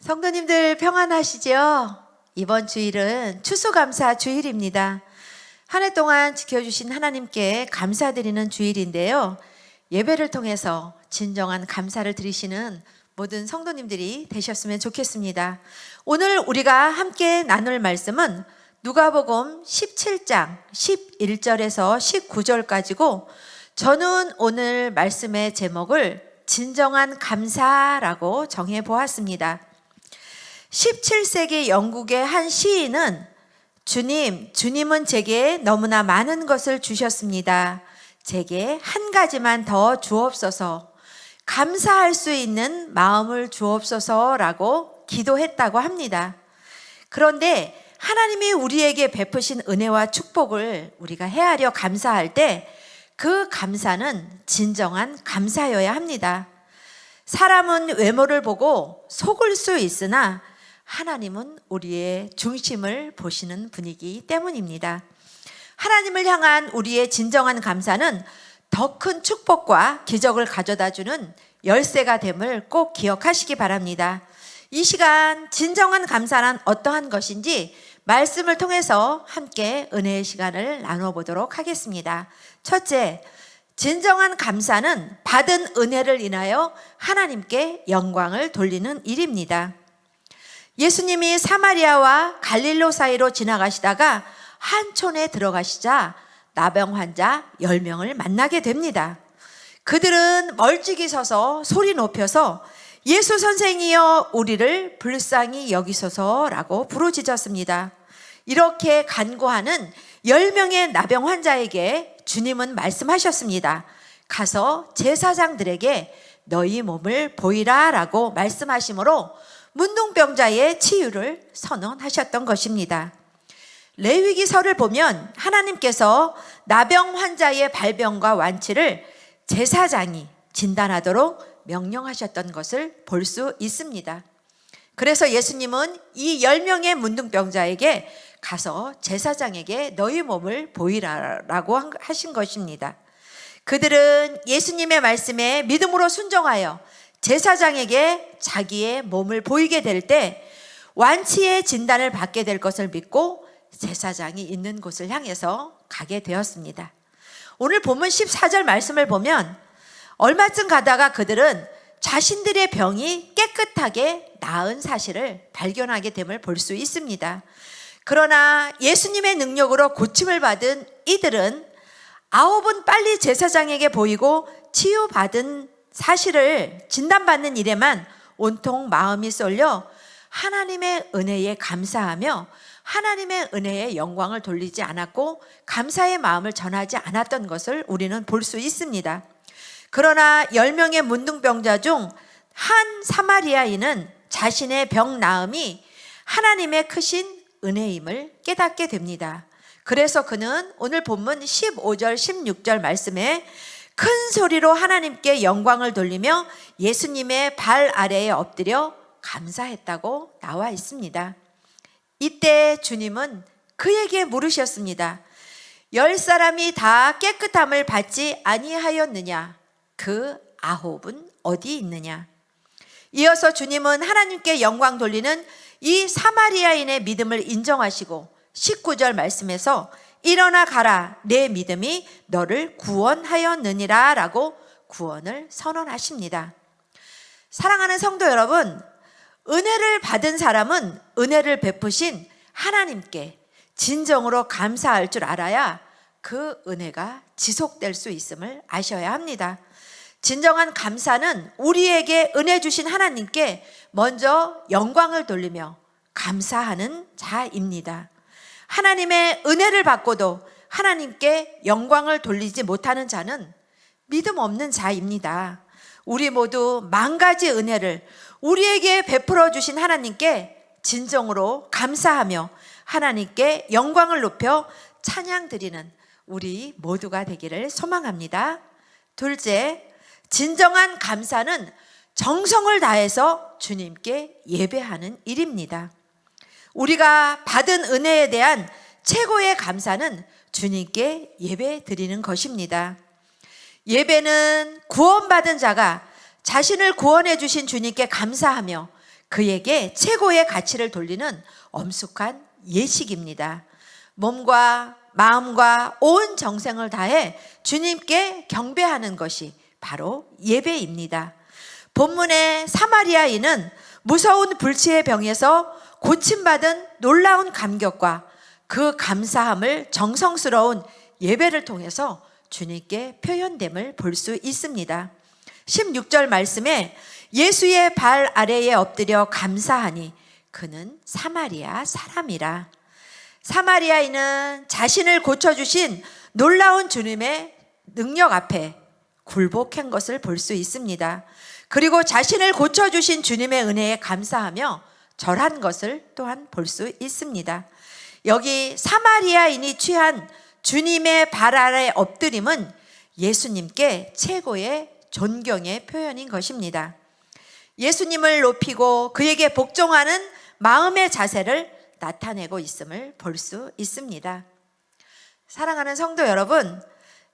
성도님들 평안하시죠? 이번 주일은 추수감사 주일입니다. 한 해 동안 지켜주신 하나님께 감사드리는 주일인데요. 예배를 통해서 진정한 감사를 드리시는 모든 성도님들이 되셨으면 좋겠습니다. 오늘 우리가 함께 나눌 말씀은 누가복음 17장 11절에서 19절까지고, 저는 오늘 말씀의 제목을 진정한 감사라고 정해 보았습니다. 17세기 영국의 한 시인은 주님은 제게 너무나 많은 것을 주셨습니다. 제게 한 가지만 더 주옵소서, 감사할 수 있는 마음을 주옵소서라고 기도했다고 합니다. 그런데 하나님이 우리에게 베푸신 은혜와 축복을 우리가 헤아려 감사할 때 그 감사는 진정한 감사여야 합니다. 사람은 외모를 보고 속을 수 있으나 하나님은 우리의 중심을 보시는 분이기 때문입니다. 하나님을 향한 우리의 진정한 감사는 더 큰 축복과 기적을 가져다주는 열쇠가 됨을 꼭 기억하시기 바랍니다. 이 시간 진정한 감사란 어떠한 것인지 말씀을 통해서 함께 은혜의 시간을 나눠보도록 하겠습니다. 첫째, 진정한 감사는 받은 은혜를 인하여 하나님께 영광을 돌리는 일입니다. 예수님이 사마리아와 갈릴로 사이로 지나가시다가 한 촌에 들어가시자 나병 환자 10명을 만나게 됩니다. 그들은 멀찍이 서서 소리 높여서 예수 선생이여 우리를 불쌍히 여기소서라고 부르짖었습니다. 이렇게 간구하는 10명의 나병 환자에게 주님은 말씀하셨습니다. 가서 제사장들에게 너희 몸을 보이라 라고 말씀하시므로 문둥병자의 치유를 선언하셨던 것입니다. 레위기서를 보면 하나님께서 나병 환자의 발병과 완치를 제사장이 진단하도록 명령하셨던 것을 볼 수 있습니다. 그래서 예수님은 이 10명의 문둥병자에게 가서 제사장에게 너희 몸을 보이라라고 하신 것입니다. 그들은 예수님의 말씀에 믿음으로 순종하여 제사장에게 자기의 몸을 보이게 될 때 완치의 진단을 받게 될 것을 믿고 제사장이 있는 곳을 향해서 가게 되었습니다. 오늘 본문 14절 말씀을 보면 얼마쯤 가다가 그들은 자신들의 병이 깨끗하게 나은 사실을 발견하게 됨을 볼 수 있습니다. 그러나 예수님의 능력으로 고침을 받은 이들은 9분 빨리 제사장에게 보이고 치유받은 사실을 진단받는 일에만 온통 마음이 쏠려 하나님의 은혜에 감사하며 하나님의 은혜에 영광을 돌리지 않았고 감사의 마음을 전하지 않았던 것을 우리는 볼 수 있습니다. 그러나 10명의 문둥병자 중 한 사마리아인은 자신의 병 나음이 하나님의 크신 은혜임을 깨닫게 됩니다. 그래서 그는 오늘 본문 15절 16절 말씀에 큰 소리로 하나님께 영광을 돌리며 예수님의 발 아래에 엎드려 감사했다고 나와 있습니다. 이때 주님은 그에게 물으셨습니다. 10사람이 다 깨끗함을 받지 아니하였느냐? 그 9은 어디 있느냐? 이어서 주님은 하나님께 영광 돌리는 이 사마리아인의 믿음을 인정하시고 19절 말씀에서 일어나 가라, 내 믿음이 너를 구원하였느니라 라고 구원을 선언하십니다. 사랑하는 성도 여러분, 은혜를 받은 사람은 은혜를 베푸신 하나님께 진정으로 감사할 줄 알아야 그 은혜가 지속될 수 있음을 아셔야 합니다. 진정한 감사는 우리에게 은혜 주신 하나님께 먼저 영광을 돌리며 감사하는 자입니다. 하나님의 은혜를 받고도 하나님께 영광을 돌리지 못하는 자는 믿음 없는 자입니다. 우리 모두 만 가지 은혜를 우리에게 베풀어 주신 하나님께 진정으로 감사하며 하나님께 영광을 높여 찬양 드리는 우리 모두가 되기를 소망합니다. 둘째, 진정한 감사는 정성을 다해서 주님께 예배하는 일입니다. 우리가 받은 은혜에 대한 최고의 감사는 주님께 예배 드리는 것입니다. 예배는 구원받은 자가 자신을 구원해 주신 주님께 감사하며 그에게 최고의 가치를 돌리는 엄숙한 예식입니다. 몸과 마음과 온 정성을 다해 주님께 경배하는 것이 바로 예배입니다. 본문의 사마리아인은 무서운 불치의 병에서 고침받은 놀라운 감격과 그 감사함을 정성스러운 예배를 통해서 주님께 표현됨을 볼 수 있습니다. 16절 말씀에 예수의 발 아래에 엎드려 감사하니 그는 사마리아 사람이라. 사마리아인은 자신을 고쳐주신 놀라운 주님의 능력 앞에 굴복한 것을 볼 수 있습니다. 그리고 자신을 고쳐주신 주님의 은혜에 감사하며 절한 것을 또한 볼 수 있습니다. 여기 사마리아인이 취한 주님의 발 아래 엎드림은 예수님께 최고의 존경의 표현인 것입니다. 예수님을 높이고 그에게 복종하는 마음의 자세를 나타내고 있음을 볼 수 있습니다. 사랑하는 성도 여러분,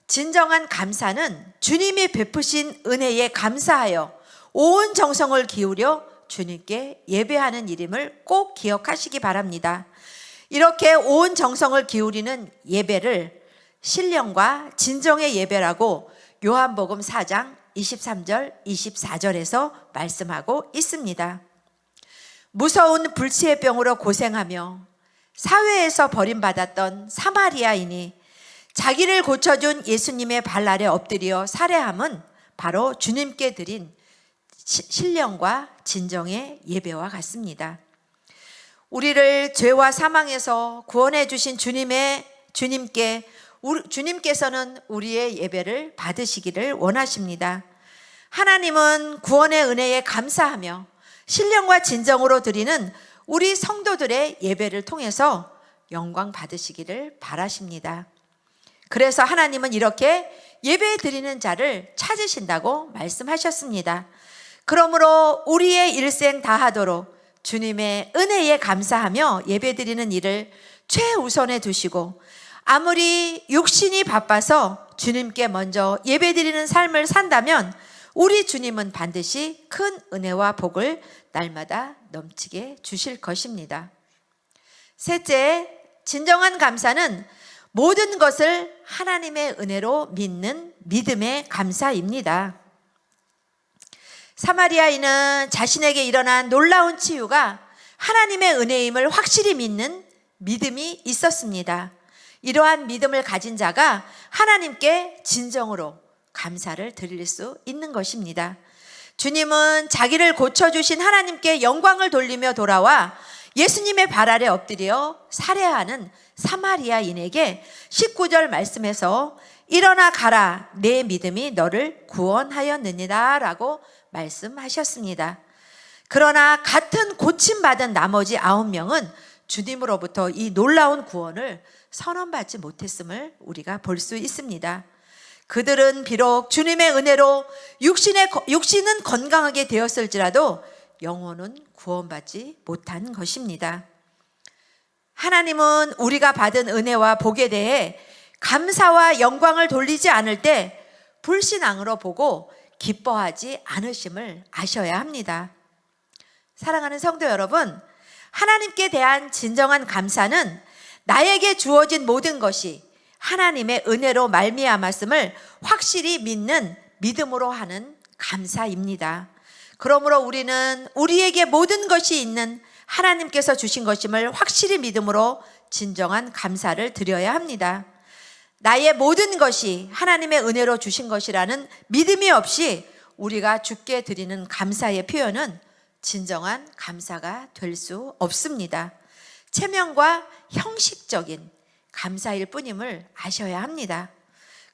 진정한 감사는 주님이 베푸신 은혜에 감사하여 온 정성을 기울여 주님께 예배하는 일임을 꼭 기억하시기 바랍니다. 이렇게 온 정성을 기울이는 예배를 신령과 진정의 예배라고 요한복음 4장 23절 24절에서 말씀하고 있습니다. 무서운 불치의 병으로 고생하며 사회에서 버림받았던 사마리아인이 자기를 고쳐준 예수님의 발 아래 엎드려 살해함은 바로 주님께 드린 신령과 진정의 예배와 같습니다. 우리를 죄와 사망에서 구원해 주신 주님께 주님께서는 우리의 예배를 받으시기를 원하십니다. 하나님은 구원의 은혜에 감사하며 신령과 진정으로 드리는 우리 성도들의 예배를 통해서 영광 받으시기를 바라십니다. 그래서 하나님은 이렇게 예배 드리는 자를 찾으신다고 말씀하셨습니다. 그러므로 우리의 일생 다하도록 주님의 은혜에 감사하며 예배 드리는 일을 최우선에 두시고, 아무리 육신이 바빠서 주님께 먼저 예배 드리는 삶을 산다면 우리 주님은 반드시 큰 은혜와 복을 날마다 넘치게 주실 것입니다. 셋째, 진정한 감사는 모든 것을 하나님의 은혜로 믿는 믿음의 감사입니다. 사마리아인은 자신에게 일어난 놀라운 치유가 하나님의 은혜임을 확실히 믿는 믿음이 있었습니다. 이러한 믿음을 가진 자가 하나님께 진정으로 감사를 드릴 수 있는 것입니다. 주님은 자기를 고쳐주신 하나님께 영광을 돌리며 돌아와 예수님의 발 아래 엎드려 살해하는 사마리아인에게 19절 말씀에서 일어나 가라, 내 믿음이 너를 구원하였느니라 라고 말씀하셨습니다. 그러나 같은 고침받은 나머지 9명은 주님으로부터 이 놀라운 구원을 선언받지 못했음을 우리가 볼 수 있습니다. 그들은 비록 주님의 은혜로 육신은 건강하게 되었을지라도 영혼은 구원받지 못한 것입니다. 하나님은 우리가 받은 은혜와 복에 대해 감사와 영광을 돌리지 않을 때 불신앙으로 보고 기뻐하지 않으심을 아셔야 합니다. 사랑하는 성도 여러분, 하나님께 대한 진정한 감사는 나에게 주어진 모든 것이 하나님의 은혜로 말미암았음을 확실히 믿는 믿음으로 하는 감사입니다. 그러므로 우리는 우리에게 모든 것이 있는 하나님께서 주신 것임을 확실히 믿음으로 진정한 감사를 드려야 합니다. 나의 모든 것이 하나님의 은혜로 주신 것이라는 믿음이 없이 우리가 주께 드리는 감사의 표현은 진정한 감사가 될 수 없습니다. 체면과 형식적인 감사일 뿐임을 아셔야 합니다.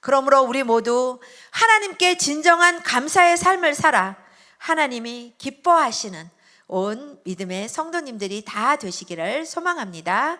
그러므로 우리 모두 하나님께 진정한 감사의 삶을 살아 하나님이 기뻐하시는 온 믿음의 성도님들이 다 되시기를 소망합니다.